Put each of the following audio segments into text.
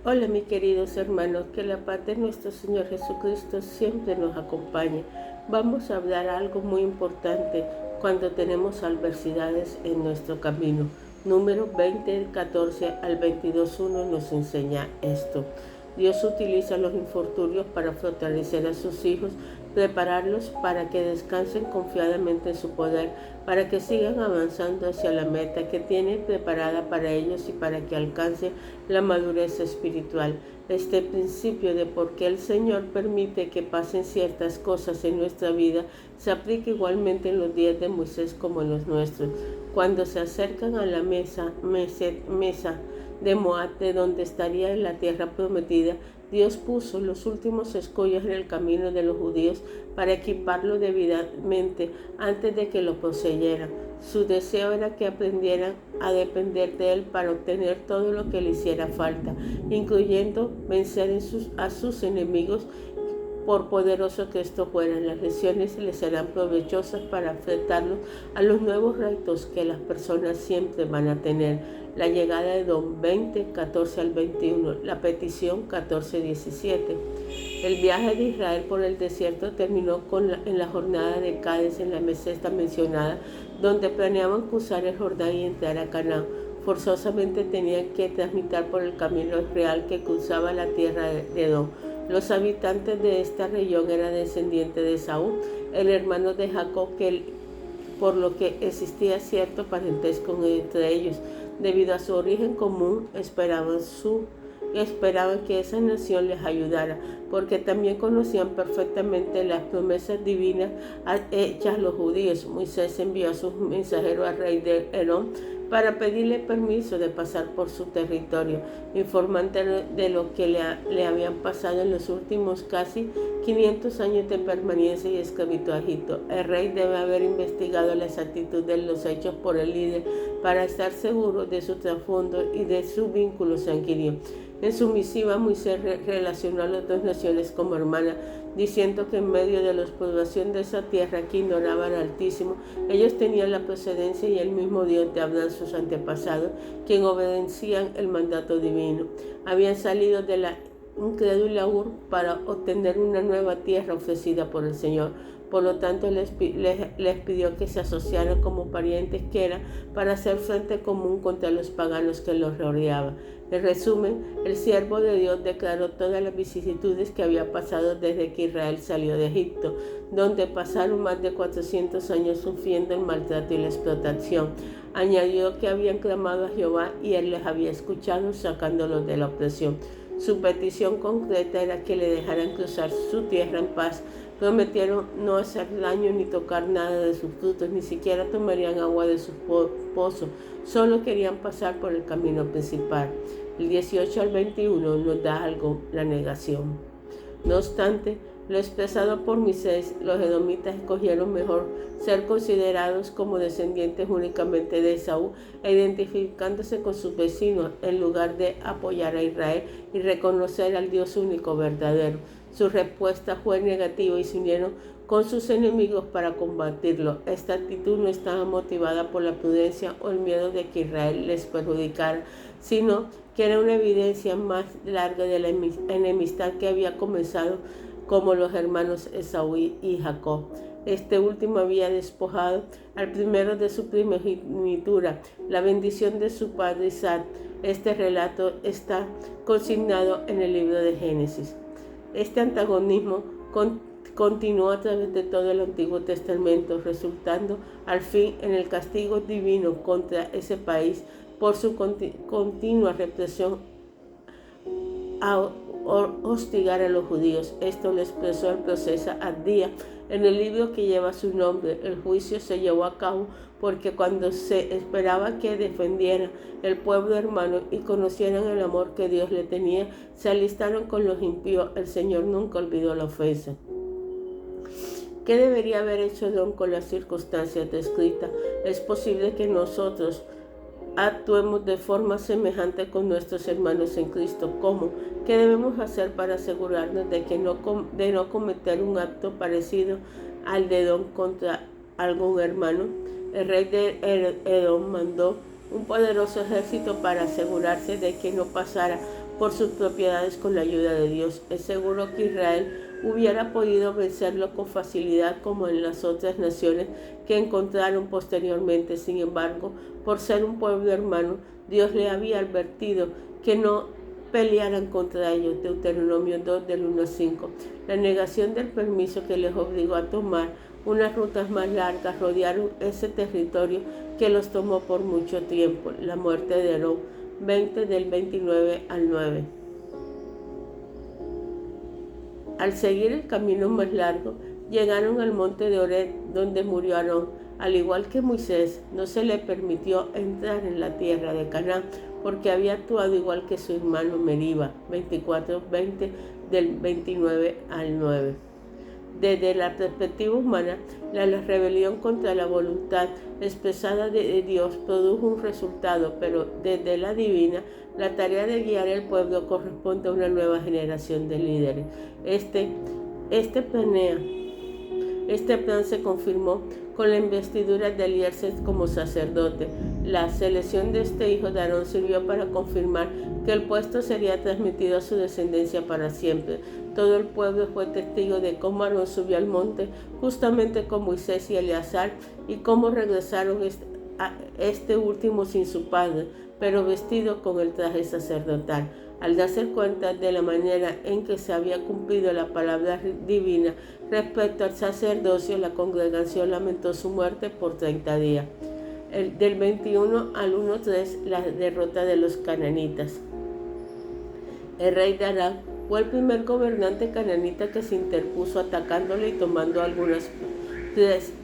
Hola mis queridos hermanos, que la paz de nuestro Señor Jesucristo siempre nos acompañe. Vamos a hablar algo muy importante cuando tenemos adversidades en nuestro camino. Número 20:14 al 22:1 nos enseña esto. Dios utiliza los infortunios para fortalecer a sus hijos, prepararlos para que descansen confiadamente en su poder, para que sigan avanzando hacia la meta que tiene preparada para ellos y para que alcancen la madurez espiritual. Este principio de por qué el Señor permite que pasen ciertas cosas en nuestra vida se aplica igualmente en los días de Moisés como en los nuestros. Cuando se acercan a la mesa de Moab, de donde estaría en la tierra prometida, Dios puso los últimos escollos en el camino de los judíos para equiparlo debidamente antes de que lo poseyeran. Su deseo era que aprendieran a depender de Él para obtener todo lo que le hiciera falta, incluyendo vencer a sus enemigos. Por poderoso que esto fuera, las lecciones les serán provechosas para enfrentarlos a los nuevos retos que las personas siempre van a tener. La llegada de Don 20:14 al 21, la petición 14:17. El viaje de Israel por el desierto terminó en la jornada de Cádiz en la meseta mencionada, donde planeaban cruzar el Jordán y entrar a Canaán. Forzosamente tenían que transitar por el camino real que cruzaba la tierra de Edom. Los habitantes de esta región eran descendientes de Esaú, el hermano de Jacob, por lo que existía cierto parentesco entre ellos. Debido a su origen común, esperaban que esa nación les ayudara, porque también conocían perfectamente las promesas divinas hechas a los judíos. Moisés envió a sus mensajeros al rey de Edom para pedirle permiso de pasar por su territorio, informante de lo que le habían pasado en los últimos casi 500 años de permanencia y esclavitud a Egipto. El rey debe haber investigado la exactitud de los hechos por el líder para estar seguro de su trasfondo y de su vínculo sanguíneo. En su misiva, Moisés relacionó a las dos naciones como hermanas, diciendo que en medio de la exploración de esa tierra que ignoraba al Altísimo, ellos tenían la procedencia y el mismo Dios de Abraham, sus antepasados, quien obedecían el mandato divino. Habían salido de la incrédula Ur para obtener una nueva tierra ofrecida por el Señor. Por lo tanto, les pidió que se asociaran como parientes que eran para hacer frente común contra los paganos que los rodeaban. En resumen, el siervo de Dios declaró todas las vicisitudes que había pasado desde que Israel salió de Egipto, donde pasaron más de 400 años sufriendo el maltrato y la explotación. Añadió que habían clamado a Jehová y Él les había escuchado, sacándolos de la opresión. Su petición concreta era que le dejaran cruzar su tierra en paz. Prometieron no hacer daño ni tocar nada de sus frutos, ni siquiera tomarían agua de sus pozos, solo querían pasar por el camino principal. El 18 al 21 nos da algo la negación. No obstante, lo expresado por Moisés, los edomitas escogieron mejor ser considerados como descendientes únicamente de Esaú e identificándose con sus vecinos en lugar de apoyar a Israel y reconocer al Dios único verdadero. Su respuesta fue negativa y se unieron con sus enemigos para combatirlo. Esta actitud no estaba motivada por la prudencia o el miedo de que Israel les perjudicara, sino que era una evidencia más larga de la enemistad que había comenzado como los hermanos Esaú y Jacob. Este último había despojado al primero de su primogenitura, la bendición de su padre Isaac. Este relato está consignado en el libro de Génesis. Este antagonismo continuó a través de todo el Antiguo Testamento, resultando al fin en el castigo divino contra ese país por su continua represión a hostigar a los judíos. Esto lo expresó el profeta Abdías en el libro que lleva su nombre. El juicio se llevó a cabo porque cuando se esperaba que defendieran el pueblo hermano y conocieran el amor que Dios le tenía, se alistaron con los impíos. El Señor nunca olvidó la ofensa. ¿Qué debería haber hecho Edom con las circunstancias descritas? Es posible que nosotros actuemos de forma semejante con nuestros hermanos en Cristo. ¿Cómo? ¿Qué debemos hacer para asegurarnos de no cometer un acto parecido al de Edom contra algún hermano? El rey de Edom mandó un poderoso ejército para asegurarse de que no pasara por sus propiedades con la ayuda de Dios. Es seguro que Israel hubiera podido vencerlo con facilidad como en las otras naciones que encontraron posteriormente. Sin embargo, por ser un pueblo hermano, Dios le había advertido que no pelearan contra ellos. Deuteronomio 2 del 1 al 5. La negación del permiso que les obligó a tomar unas rutas más largas rodearon ese territorio que los tomó por mucho tiempo. La muerte de Aarón, 20 del 29 al 9. Al seguir el camino más largo, llegaron al monte de Horeb, donde murió Aarón. Al igual que Moisés, no se le permitió entrar en la tierra de Canaán, porque había actuado igual que su hermano Meriba, 24:20 del 29 al 9. Desde la perspectiva humana, la rebelión contra la voluntad expresada de Dios produjo un resultado, pero desde la divina, la tarea de guiar al pueblo corresponde a una nueva generación de líderes. Este plan se confirmó con la investidura de Eliezer como sacerdote. La selección de este hijo de Aarón sirvió para confirmar que el puesto sería transmitido a su descendencia para siempre. Todo el pueblo fue testigo de cómo Aarón subió al monte justamente con Moisés y Eleazar, y cómo regresaron este último sin su padre, pero vestido con el traje sacerdotal. Al darse cuenta de la manera en que se había cumplido la palabra divina respecto al sacerdocio, la congregación lamentó su muerte por 30 días. Del 21 al 1:3, la derrota de los cananitas. El rey de Aram fue el primer gobernante cananita que se interpuso atacándole y tomando algunos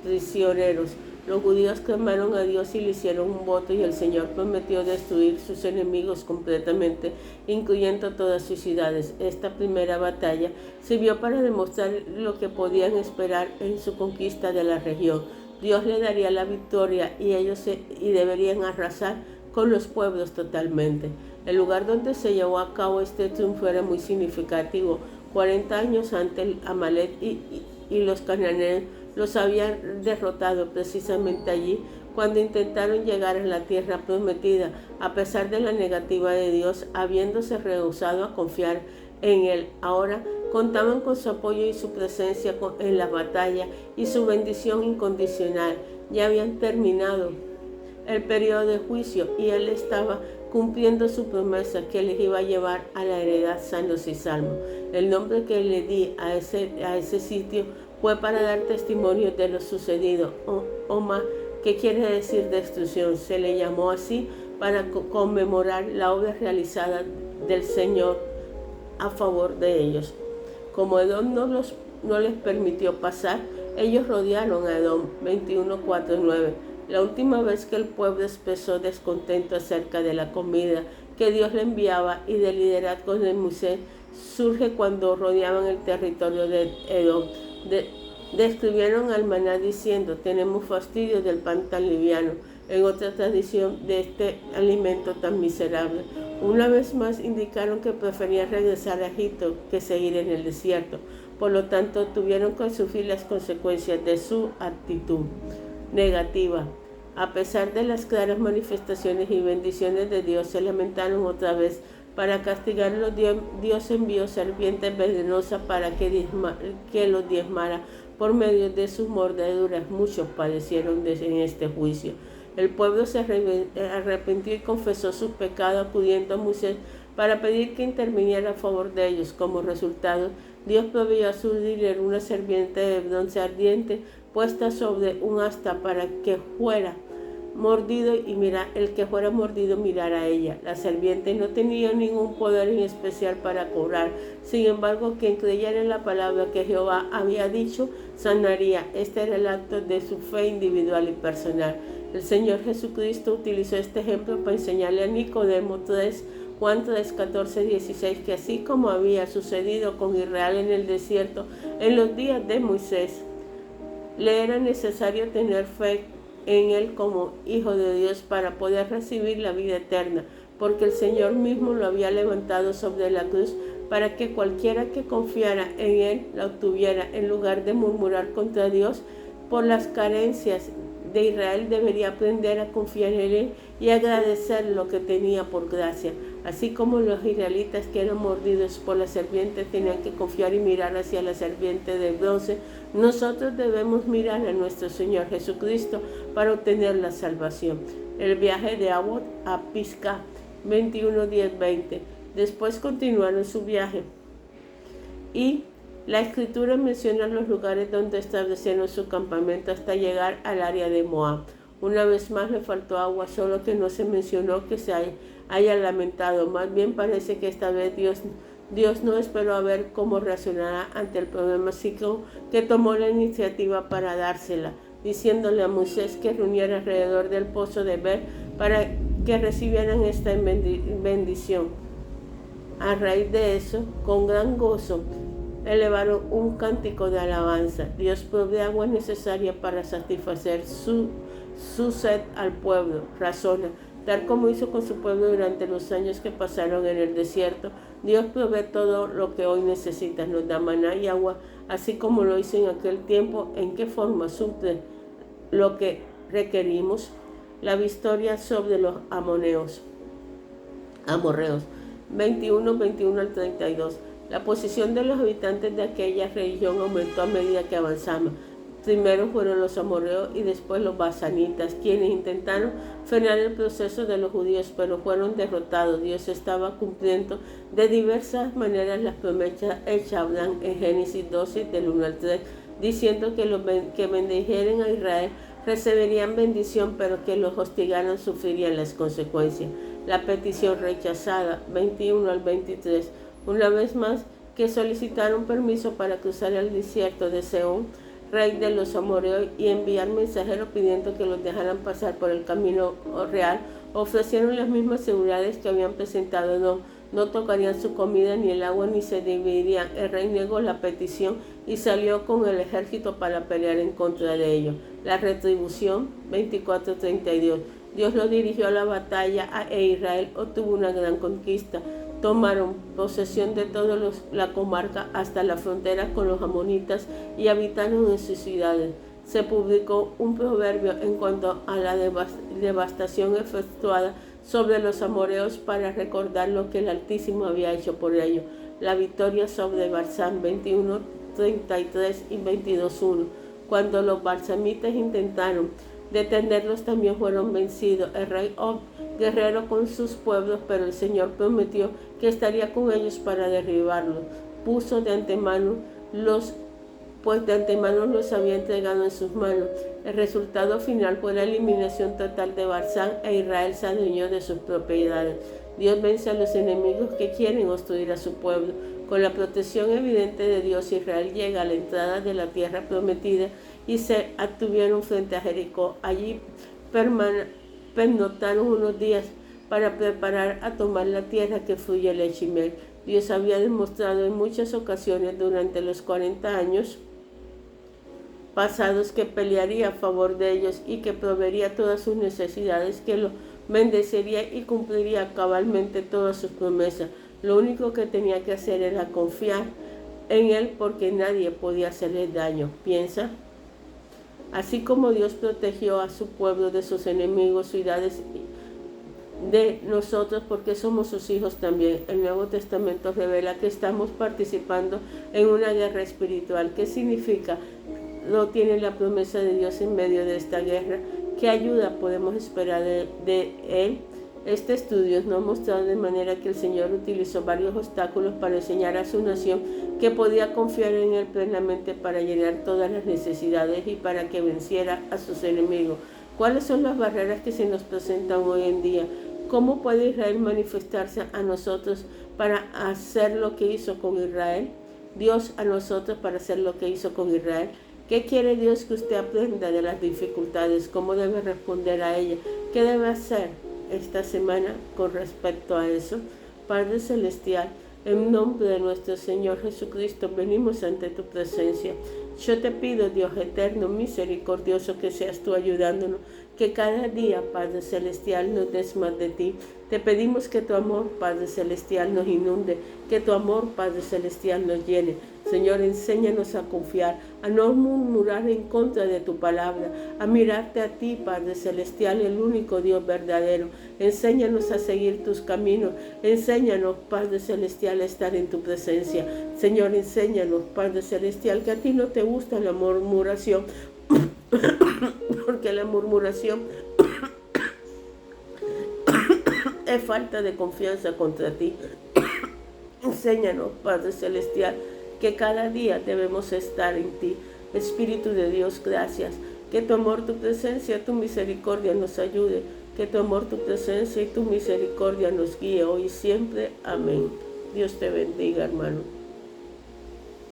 prisioneros. Los judíos clamaron a Dios y le hicieron un voto, y el Señor prometió destruir sus enemigos completamente, incluyendo todas sus ciudades. Esta primera batalla sirvió para demostrar lo que podían esperar en su conquista de la región. Dios le daría la victoria y ellos deberían arrasar con los pueblos totalmente. El lugar donde se llevó a cabo este triunfo era muy significativo. 40 años antes, Amalek y los cananeos los habían derrotado precisamente allí, cuando intentaron llegar a la tierra prometida, a pesar de la negativa de Dios, habiéndose rehusado a confiar en Él. Ahora contaban con su apoyo y su presencia en la batalla y su bendición incondicional. Ya habían terminado el periodo de juicio y Él estaba cumpliendo su promesa que les iba a llevar a la heredad sanos y salvos. El nombre que le di a ese sitio fue para dar testimonio de lo sucedido. Oma, que quiere decir destrucción, se le llamó así para conmemorar la obra realizada del Señor a favor de ellos. Como Edom no les permitió pasar, ellos rodearon a Edom. 21:4-9. La última vez que el pueblo expresó descontento acerca de la comida que Dios le enviaba y del liderazgo de Moisés surge cuando rodeaban el territorio de Edom. Describieron al maná diciendo: tenemos fastidio del pan tan liviano. En otra tradición, de este alimento tan miserable. Una vez más indicaron que preferían regresar a Egipto que seguir en el desierto. Por lo tanto, tuvieron que sufrir las consecuencias de su actitud negativa. A pesar de las claras manifestaciones y bendiciones de Dios, se lamentaron otra vez. Para castigarlos, Dios envió serpientes venenosas para que los diezmara por medio de sus mordeduras. Muchos padecieron en este juicio. El pueblo se arrepintió y confesó sus pecados, acudiendo a Moisés para pedir que interviniera a favor de ellos. Como resultado, Dios proveyó a su líder una serpiente de bronce ardiente puesta sobre un asta para que fuera mordido el que fuera mordido mirara a ella. La serpiente no tenía ningún poder en especial para curar. Sin embargo, quien creyera en la palabra que Jehová había dicho, sanaría. Este era el acto de su fe individual y personal. El Señor Jesucristo utilizó este ejemplo para enseñarle a Nicodemo 3, Juan 3, 14, 16, que así como había sucedido con Israel en el desierto en los días de Moisés, le era necesario tener fe en Él como Hijo de Dios para poder recibir la vida eterna, porque el Señor mismo lo había levantado sobre la cruz para que cualquiera que confiara en Él la obtuviera, en lugar de murmurar contra Dios por las carencias de Israel debería aprender a confiar en Él y agradecer lo que tenía por gracia. Así como los israelitas que eran mordidos por la serpiente tenían que confiar y mirar hacia la serpiente de bronce, nosotros debemos mirar a nuestro Señor Jesucristo para obtener la salvación. El viaje de Abbot a Pisgah, 21:10-20. Después continuaron su viaje y la escritura menciona los lugares donde establecieron su campamento hasta llegar al área de Moab. Una vez más le faltó agua, solo que no se mencionó que se haya lamentado. Más bien parece que esta vez Dios no esperó a ver cómo reaccionará ante el problema, sino que tomó la iniciativa para dársela, diciéndole a Moisés que reuniera alrededor del pozo de Bet para que recibieran esta bendición. A raíz de eso, con gran gozo, elevaron un cántico de alabanza. Dios provee agua necesaria para satisfacer su sed al pueblo, razona, tal como hizo con su pueblo durante los años que pasaron en el desierto. Dios provee todo lo que hoy necesitas, nos da maná y agua, así como lo hizo en aquel tiempo. ¿En qué forma suple lo que requerimos? La victoria sobre los amorreos, 21:21-32. La posición de los habitantes de aquella región aumentó a medida que avanzamos. Primero fueron los amorreos y después los basanitas, quienes intentaron frenar el proceso de los judíos, pero fueron derrotados. Dios estaba cumpliendo de diversas maneras las promesas hechas a Abraham en Génesis 12, del 1-3, diciendo que los que bendijeren a Israel recibirían bendición, pero que los hostigaran sufrirían las consecuencias. La petición rechazada, 21-23. Una vez más, que solicitaron permiso para cruzar el desierto de Sehón, rey de los amorreos, y enviar mensajeros pidiendo que los dejaran pasar por el camino real, ofrecieron las mismas seguridades que habían presentado. No tocarían su comida ni el agua, ni se dividirían. El rey negó la petición y salió con el ejército para pelear en contra de ellos. La retribución, 24:32. Dios lo dirigió a la batalla e Israel obtuvo una gran conquista. Tomaron posesión de toda la comarca hasta la frontera con los amonitas y habitaron en sus ciudades. Se publicó un proverbio en cuanto a la devastación efectuada sobre los amorreos para recordar lo que el Altísimo había hecho por ellos. La victoria sobre Barzán, 21:33 y 22:1. Cuando los barzamitas intentaron detenerlos, también fueron vencidos. El rey Og, guerrero con sus pueblos, pero el Señor prometió que estaría con ellos para derribarlos. De antemano los había entregado en sus manos. El resultado final fue la eliminación total de Barzán e Israel se adueñó de sus propiedades. Dios vence a los enemigos que quieren obstruir a su pueblo. Con la protección evidente de Dios, Israel llega a la entrada de la tierra prometida y se atuvieron frente a Jericó. Allí pernotaron unos días para preparar a tomar la tierra que fluye leche y miel. Dios había demostrado en muchas ocasiones durante los 40 años pasados que pelearía a favor de ellos y que proveería todas sus necesidades, que lo bendeciría y cumpliría cabalmente todas sus promesas. Lo único que tenía que hacer era confiar en Él, porque nadie podía hacerle daño. Piensa, así como Dios protegió a su pueblo de sus enemigos, ciudades de nosotros, porque somos sus hijos también. El Nuevo Testamento revela que estamos participando en una guerra espiritual. ¿Qué significa? No tiene la promesa de Dios en medio de esta guerra. ¿Qué ayuda podemos esperar de Él? Este estudio nos ha mostrado de manera que el Señor utilizó varios obstáculos para enseñar a su nación que podía confiar en Él plenamente para llenar todas las necesidades y para que venciera a sus enemigos. ¿Cuáles son las barreras que se nos presentan hoy en día? ¿Cómo puede Israel manifestarse a nosotros para hacer lo que hizo con Israel? Dios a nosotros para hacer lo que hizo con Israel. ¿Qué quiere Dios que usted aprenda de las dificultades? ¿Cómo debe responder a ellas? ¿Qué debe hacer esta semana con respecto a eso? Padre Celestial, en nombre de nuestro Señor Jesucristo, venimos ante tu presencia. Yo te pido, Dios eterno, misericordioso, que seas tú ayudándonos, que cada día, Padre Celestial, nos des más de ti. Te pedimos que tu amor, Padre Celestial, nos inunde, que tu amor, Padre Celestial, nos llene. Señor, enséñanos a confiar, a no murmurar en contra de tu palabra, a mirarte a ti, Padre Celestial, el único Dios verdadero. Enséñanos a seguir tus caminos. Enséñanos, Padre Celestial, a estar en tu presencia. Señor, enséñanos, Padre Celestial, que a ti no te gusta la murmuración, porque la murmuración es falta de confianza contra ti. Enséñanos, Padre Celestial, que cada día debemos estar en ti. Espíritu de Dios, gracias. Que tu amor, tu presencia, tu misericordia nos ayude. Que tu amor, tu presencia y tu misericordia nos guíe hoy y siempre. Amén. Dios te bendiga, hermano.